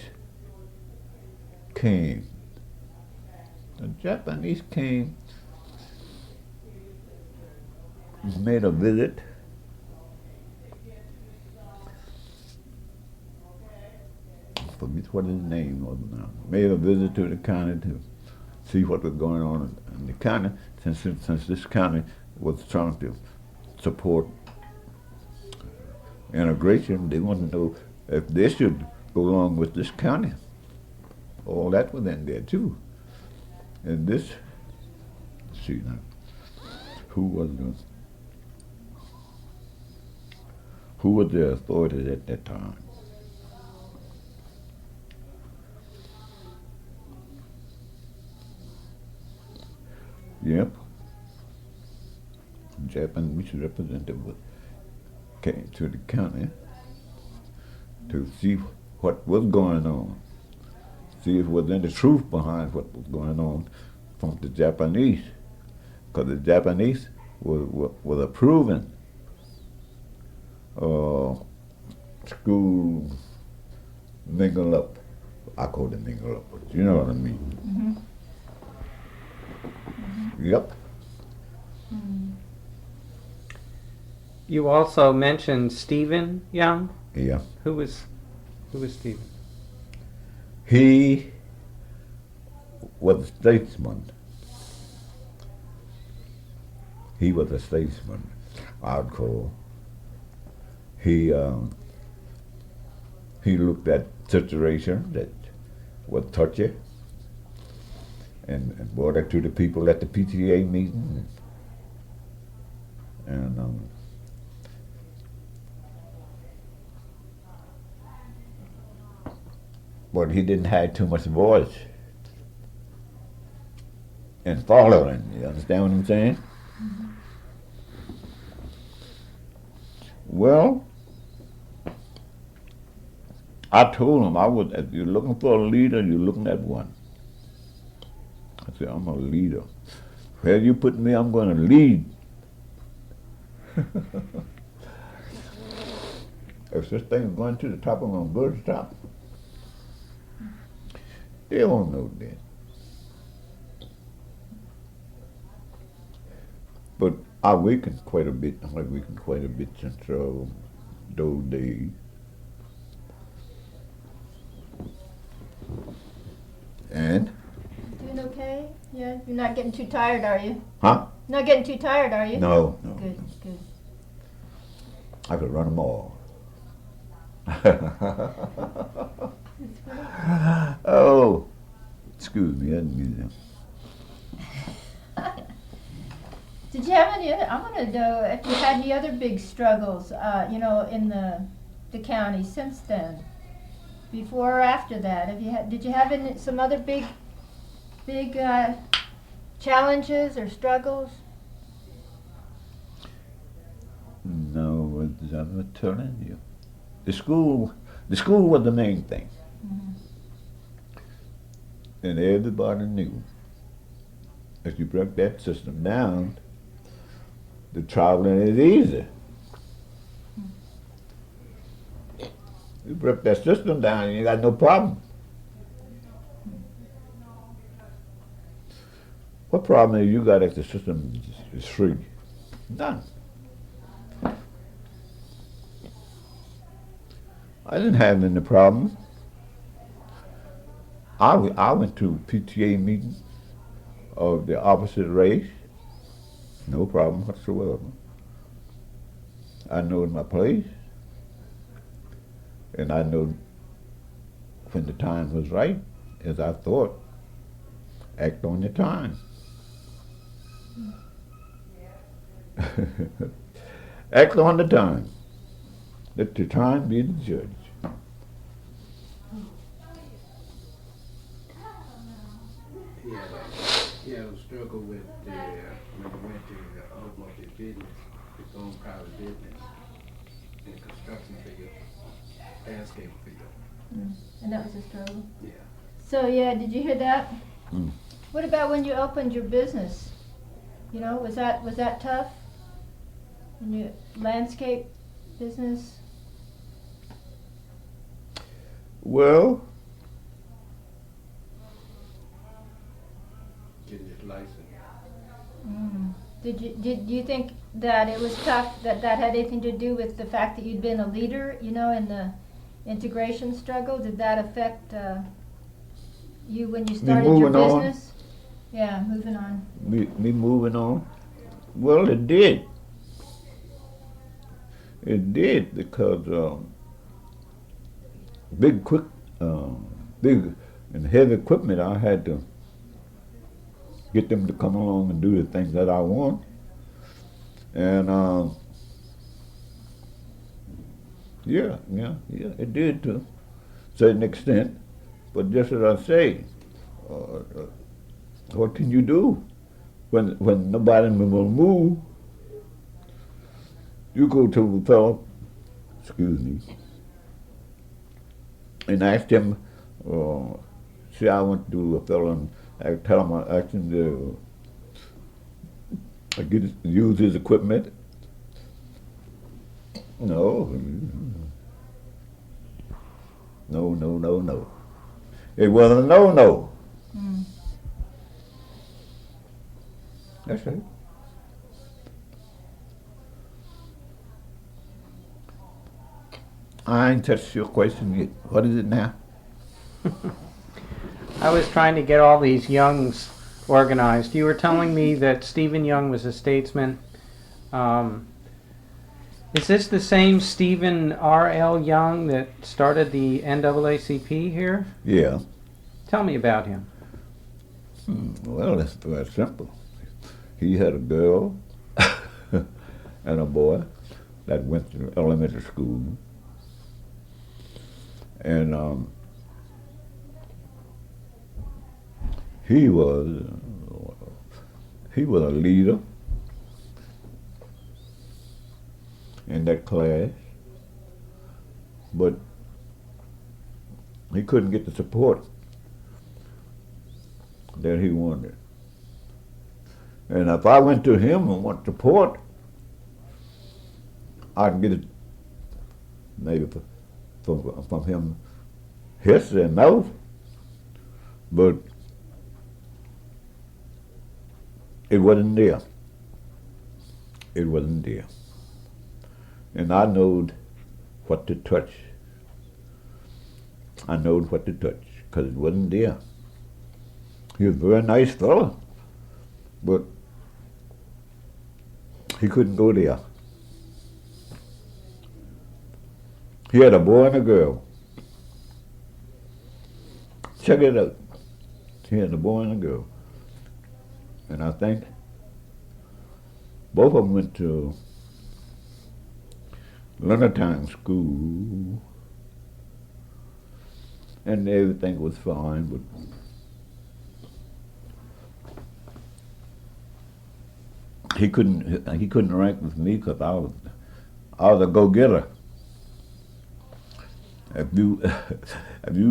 came. The Japanese came, made a visit. Forget what his name was now. Made a visit to the county to see what was going on in the county, since this county was trying to support integration. They wanted to know if they should go along with this county. All that was in there too. And this, let's see now, who was the authorities at that time? Yep. Japanese representative came to the county to see what was going on, see if there was any truth behind what was going on from the Japanese, because the Japanese was approving school mingle up. I call it mingle up, but you know what I mean. Mm-hmm. Yep. You also mentioned Stephen Young. Yeah. Who was Stephen? He was a statesman. He was a statesman, I'd call. He looked at situation that was touchy, and brought it to the people at the PTA meeting, and but he didn't have too much voice in following. You understand what I'm saying? Mm-hmm. Well, I told him if you're looking for a leader, you're looking at one. I said, I'm a leader. Where you put me, I'm going to lead. If this thing's going to the top, I'm going to go to the top. They don't know that. But I awakened quite a bit. I awakened quite a bit since those days. And? Doing okay? Yeah, you're not getting too tired, are you? Huh? Not getting too tired, are you? No. Good, good. I could run them all. Oh, excuse me, I didn't mean that. Did you have any other, I want to know if you had any other big struggles, in the county since then? Before or after that? Did you have some other big challenges or struggles? No, I'm telling you. The school was the main thing. Mm-hmm. And everybody knew if you broke that system down, the traveling is easy. You break that system down, you got no problem. What problem have you got if the system is free? None. I didn't have any problem. I went to PTA meetings of the opposite race, no problem whatsoever. I know my place, and I know when the time was right, as I thought, act on your time. Act on the time. Let the time be the judge. He had a struggle with when he went to the automotive business, his own private business, in the construction field, landscape field. And that was a struggle? Yeah. So, yeah, did you hear that? Mm. What about when you opened your business? Was that tough? In your landscape business? Well, Getting his license. Did you think that it was tough, that had anything to do with the fact that you'd been a leader, in the integration struggle? Did that affect you when you started your business? Yeah, moving on. me moving on. Well, it did. It did because big and heavy equipment, I had to get them to come along and do the things that I want. And yeah, it did to a certain extent. But just as I say, what can you do when nobody will move? You go to the fellow, excuse me, and ask him. See, I went to a fellow and I tell him, I asked him to use his equipment. No. It wasn't a no. That's right. I ain't touched your question yet. What is it now? I was trying to get all these Youngs organized. You were telling me that Stephen Young was a statesman. Is this the same Stephen R.L. Young that started the NAACP here? Yeah. Tell me about him. Well, it's very simple. He had a girl and a boy that went to elementary school. And he was a leader in that class, but he couldn't get the support that he wanted. And if I went to him and want support, I'd get it maybe from him his and mouth, but it wasn't there. It wasn't there. And I knowed what to touch. I knowed what to touch, because it wasn't there. He was a very nice fellow, but he couldn't go there. He had a boy and a girl. Check it out. He had a boy and a girl. And I think both of them went to lunchtime school, and everything was fine, but he couldn't rank with me because I was a go-getter. If you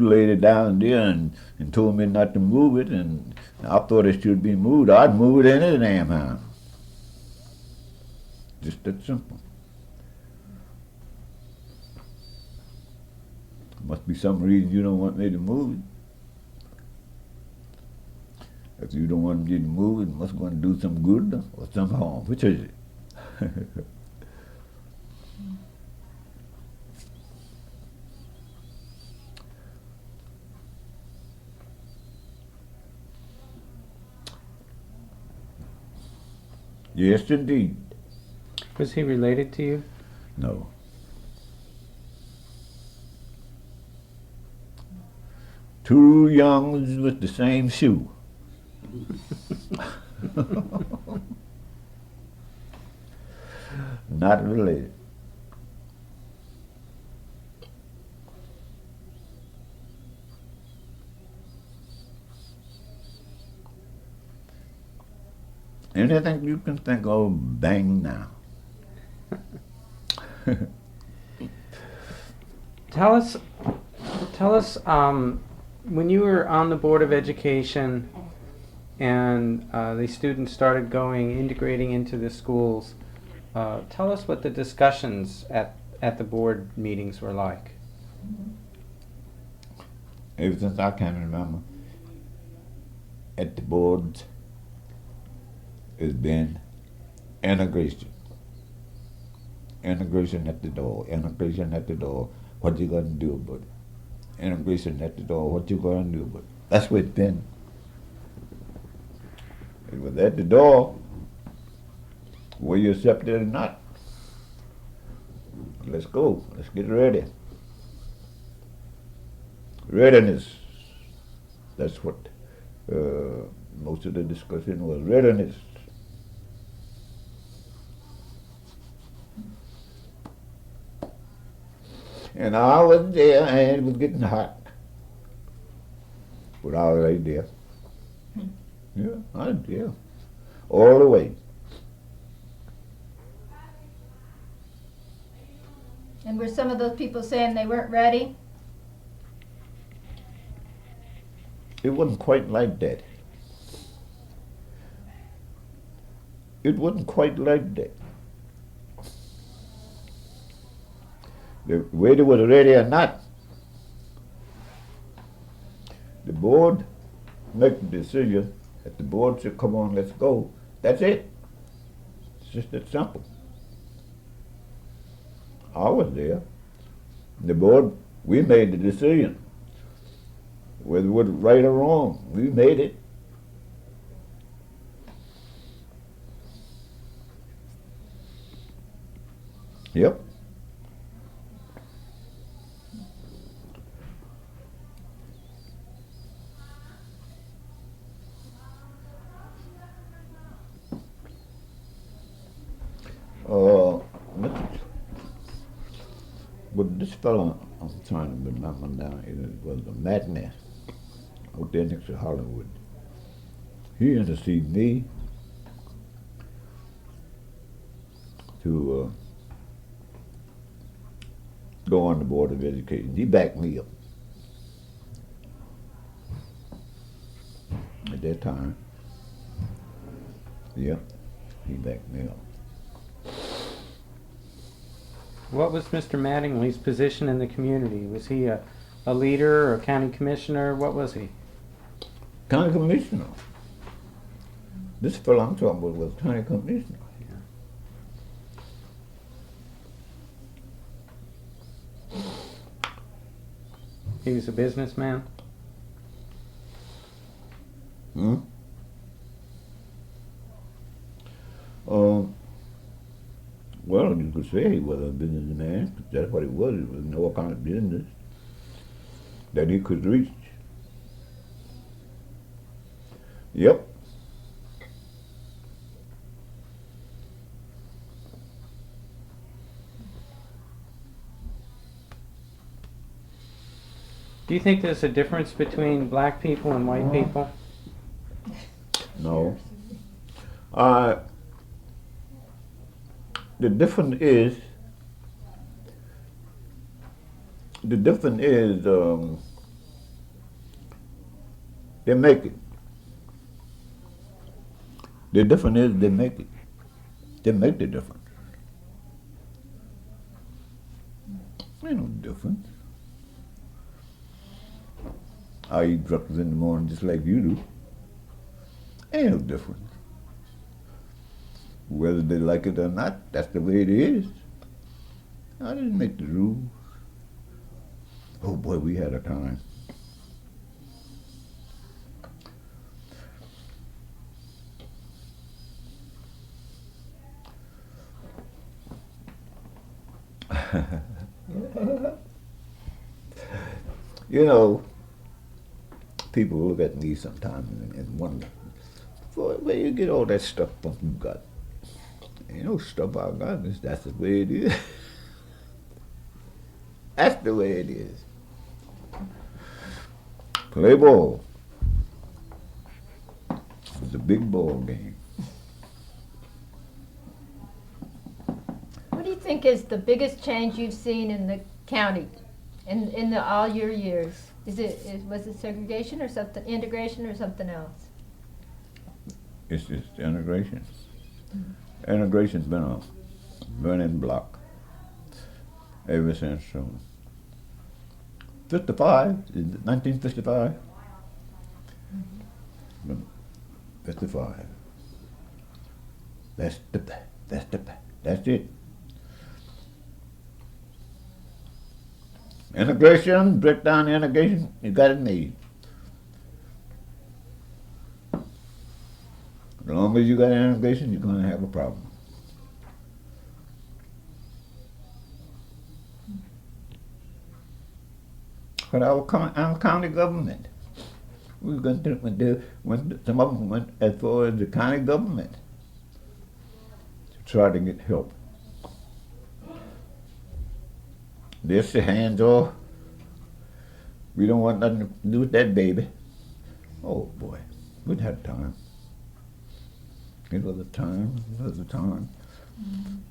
laid it down there and told me not to move it, and I thought it should be moved, I'd move it any damn how. Just that simple. Must be some reason you don't want me to move it. If you don't want me to move it, must want to do some good or some harm. Which is it? Yes, indeed. Was he related to you? No. Two youngs with the same shoe. Not related. Anything you can think of, bang now. Tell us, when you were on the Board of Education and the students started integrating into the schools, tell us what the discussions at the board meetings were like. Ever since I can remember, at the boards, it's been integration. Integration at the door. Integration at the door. What you gonna do about it? Integration at the door. What you gonna do about it? That's what it's been. It was at the door, whether you accept it or not. Let's go. Let's get ready. Readiness. That's what most of the discussion was. Readiness. And I was there, and it was getting hot. But I was right there. Yeah, I was there. All the way. And were some of those people saying they weren't ready? It wasn't quite like that. It wasn't quite like that. Whether it was ready or not, the board make the decision that the board said, come on, let's go. That's it. It's just that simple. I was there. The board, we made the decision. Whether it was right or wrong, we made it. Yep. this fellow, I'm trying to remember now, it was a matinee out there next to Hollywood. He interceded me to go on the Board of Education. He backed me up at that time. Yeah, he backed me up. What was Mr. Mattingly's position in the community? Was he a leader or a county commissioner? What was he? County commissioner. This fellow I'm talking about was county commissioner. He was a businessman? Hmm? Well, you could say he was a businessman. That's what he was. It was no kind of business that he could reach. Yep. Do you think there's a difference between black people and white people? No. The difference is they make it. The difference is they make it. They make the difference. Ain't no difference. I eat breakfast in the morning just like you do. Ain't no difference. Whether they like it or not, that's the way it is. I didn't make the rules. Oh boy, we had a time. You know, people look at me sometimes and wonder, boy, where you get all that stuff from you got? Ain't no stuff I got. That's the way it is. That's the way it is. Play ball. It's a big ball game. What do you think is the biggest change you've seen in the county in all your years? Was it segregation or something, integration or something else? It's just integration. Integration's been a burning block ever since 1955. 55. That's it. Integration, break down integration, you got it made. As long as you got integration, you're going to have a problem. But our county government, we went some of them went as far as the county government to try to get help. This the hands off. We don't want nothing to do with that baby. Oh boy, we'd had time. It was a time. It was a time.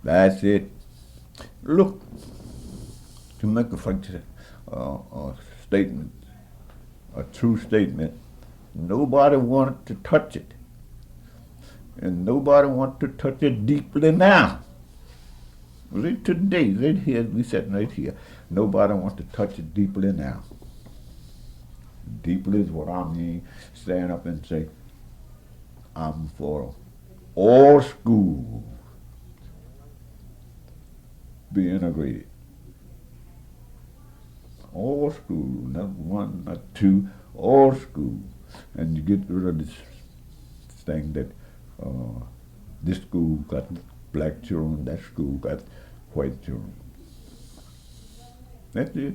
That's it. Look, to make a statement, a true statement, nobody wanted to touch it. And nobody wants to touch it deeply now. Right today, right here, we sitting right here. Nobody wants to touch it deeply now. Deeply is what I mean. Stand up and say, I'm for all schools be integrated. All schools, not one, not two, all schools. And you get rid of this thing that this school got black children, that school got white children. That's it.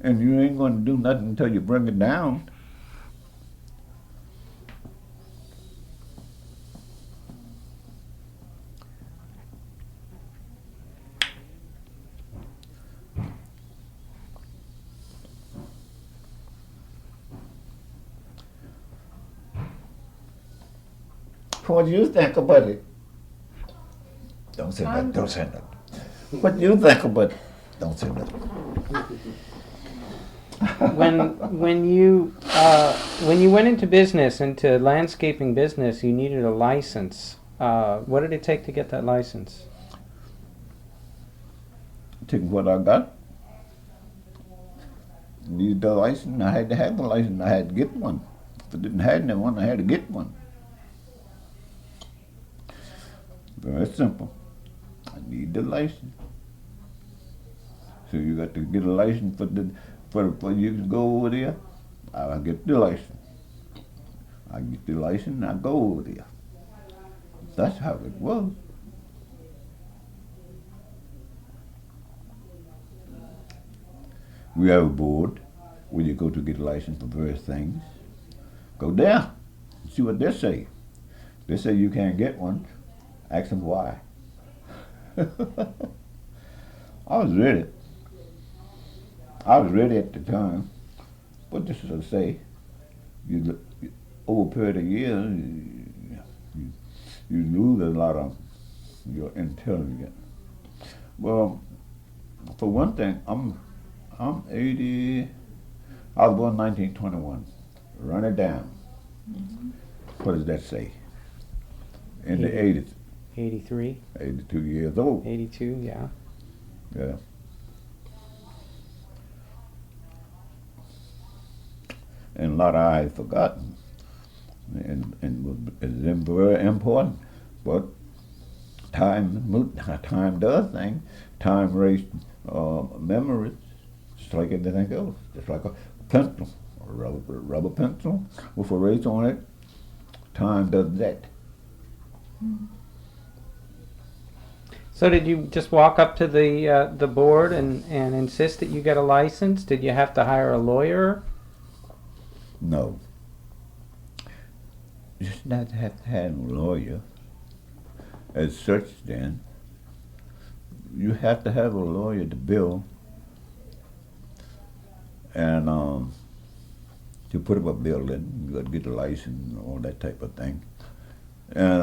And you ain't going to do nothing until you bring it down. What do you think about it? Don't say nothing. Don't say nothing. What do you think about it? Don't say nothing. When you went into business, into landscaping business, you needed a license. What did it take to get that license? Take what I got. Needed the license. I had to have the license. I had to get one. If I didn't have one, I had to get one. Very simple. I need the license. So you got to get a license for you to go over there. I get the license. I get the license and I go over there. That's how it was. We have a board where you go to get a license for various things. Go there, see what they say. They say you can't get one. Ask them why. I was ready. I was ready at the time. But this is to say, over a period of years, you lose a lot of your intelligence. Well, for one thing, I'm 80. I was born in 1921. Run it down. What does that say? In the 80s. 83. 82 years old. 82, yeah. Yeah. And a lot I had forgotten. And it's very important. But time does things. Time erased memories, just like anything else. Just like a pencil, a rubber pencil with a erase on it. Time does that. So did you just walk up to the board and insist that you get a license? Did you have to hire a lawyer? No. You should not have to have a lawyer as such then. You have to have a lawyer to bill and to put up a building. You got to get a license and all that type of thing. And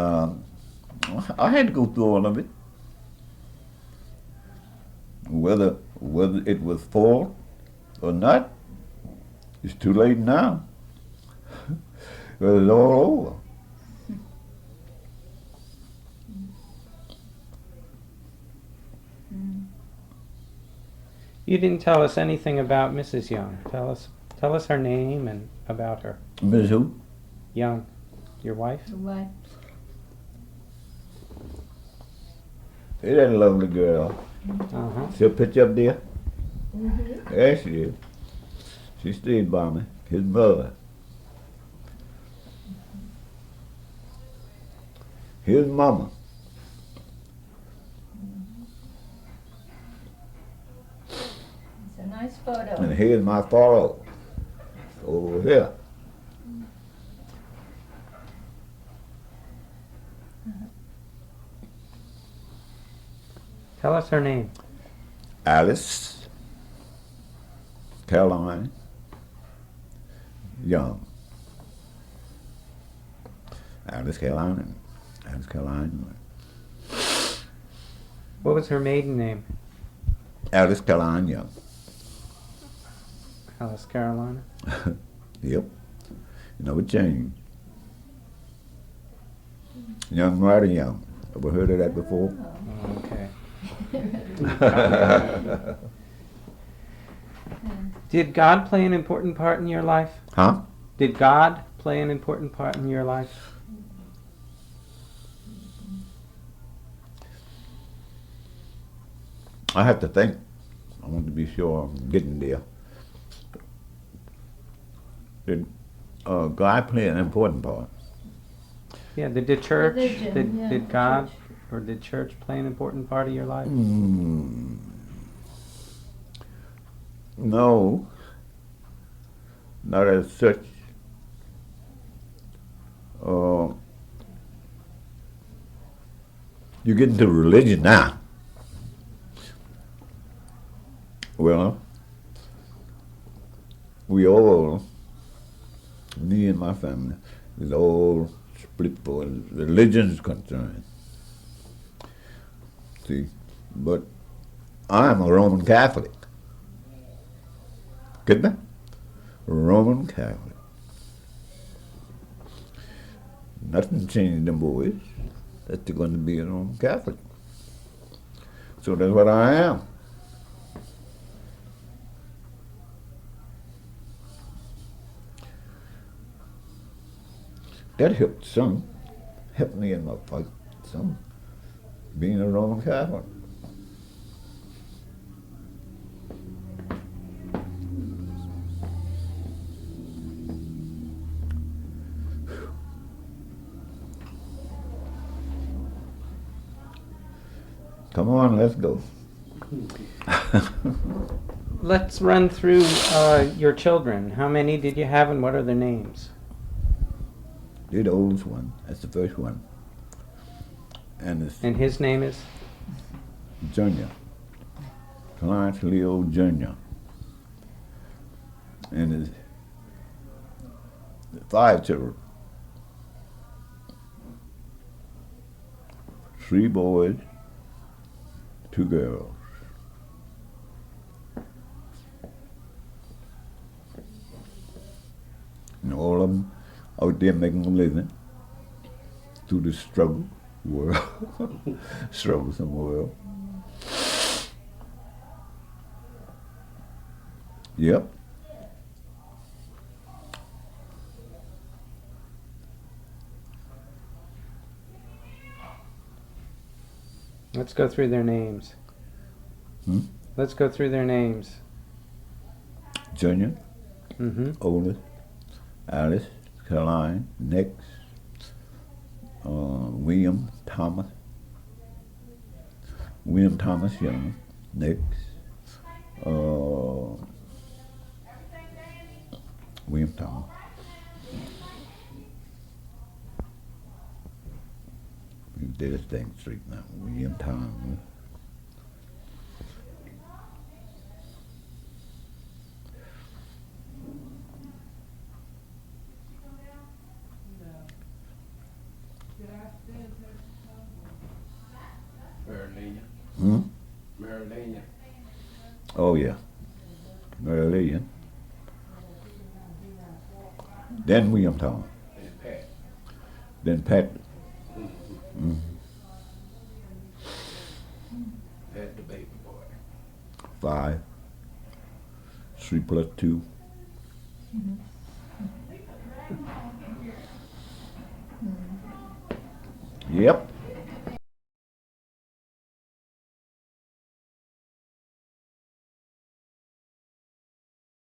I had to go through all of it. Whether it was full or not, it's too late now. It's all over. You didn't tell us anything about Mrs. Young. Tell us her name and about her. Miss who? Young, your wife? What? Hey, that lovely girl. Uh-huh. See a picture up there? Mm-hmm. There she is. She stayed by me. His mother. His mama. It's a nice photo. And here's my photo. Over here. Tell us her name. Alice Caroline Young. Alice Caroline Young. What was her maiden name? Alice Caroline Young. Alice Carolina? Yep. You know it changed. Young Rider Young. Ever heard of that before? Oh, okay. Did God play an important part in your life? Huh? Did God play an important part in your life? I have to think. I want to be sure I'm getting there. Did God play an important part? Yeah, did the church, Religion, yeah, did God, church. or did church play an important part of your life? No, not as such. You get into religion now. Well, we all, me and my family, is all split for religion's concerned. See, but I'm a Roman Catholic. Get that? Roman Catholic. Nothing changed them boys. That they're going to be a Roman Catholic. So that's what I am. That helped some. Helped me in my fight. Some. Being a Roman Catholic. Come on, let's go. Let's run through your children. How many did you have and what are their names? You're the oldest one. That's the first one. And his name is? Junior. Clarence Leo Jr. And his 5 children. 3 boys, 2 girls. And all of them out there making a living through the struggle world, strugglesome world. Yep. Let's go through their names. Let's go through their names. Junior, Mm-hmm. oldest, Alice, Caroline, next, William Thomas Young, next, William Thomas. We did his thing straight now. William Thomas. Merideth. Oh yeah, Merideth. Then William Thomas. And Pat. Then Pat. Pat the baby boy. 5. 3 plus 2. Yep.